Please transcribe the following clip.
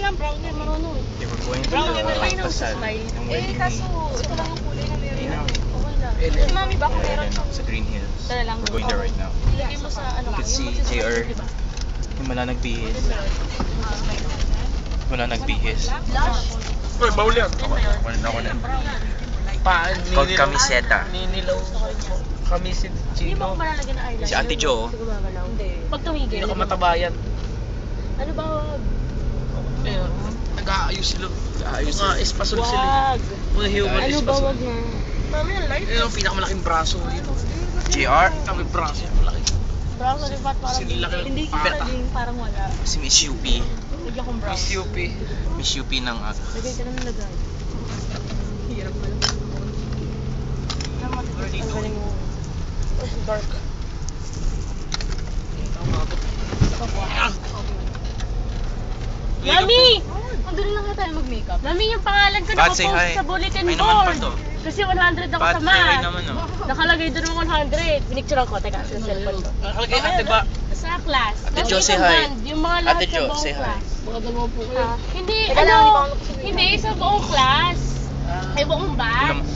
lang, brown din, marunong. They were going to Brown, the may pasal ng wedding kaso, ni ito lang ang kulay na meron. Ina. Okay lang. Si mami ba kung meron Ellen sa Green Hills. Tara lang. We're going there right now. Ilagay mo sa ano. You can see JR. Yung wala nagbihis. Wala nagbihis. Uy, bawal yan. Ako na. Called camiseta. Ninilaw. Kami si Hindi mo Chino. ako malalagyan ng eyeliner. Si Ate Jo. Siguro gumagalaw. Hindi. Pag tumigil. Pinakamatabayan. Ano ba wag? Ayun. Nag-aayos sila. Nag-aayos sila. Mga espasol sila. Wag. Mga human Ano ba espasol. wag na? Mami, ang light. Ayun ang pinakamalaking braso. JR. Kami braso. Malaki. Brown sa lipat parang Sinilaki ng hindi pata. kita din parang wala. Si Miss UP. Lagyan kong brown. Miss UP. Miss UP ng Lagay ka na ng lagay. Hirap pala. Ang galing mo. Dark. Mami! Ang galing lang na tayo mag-makeup. Mami, yung pangalan ko Pat, say nakapost hi. sa bulletin Ay, board. naman pa to. Kasi 100 ako Pat, sa say hi math. naman, oh. Nakalagay doon ng 100. Pinicturean ko. Teka, sa cellphone ko. Nakalagay ate ba? Sa class. Ate Tapos Jo, say isang hi. band, yung mga lahat Ate sa Jo, buong say hi. class. Mga dalawa po kayo. Hindi, Teka lang, ano, hindi, sa buong class. Ay, buong batch.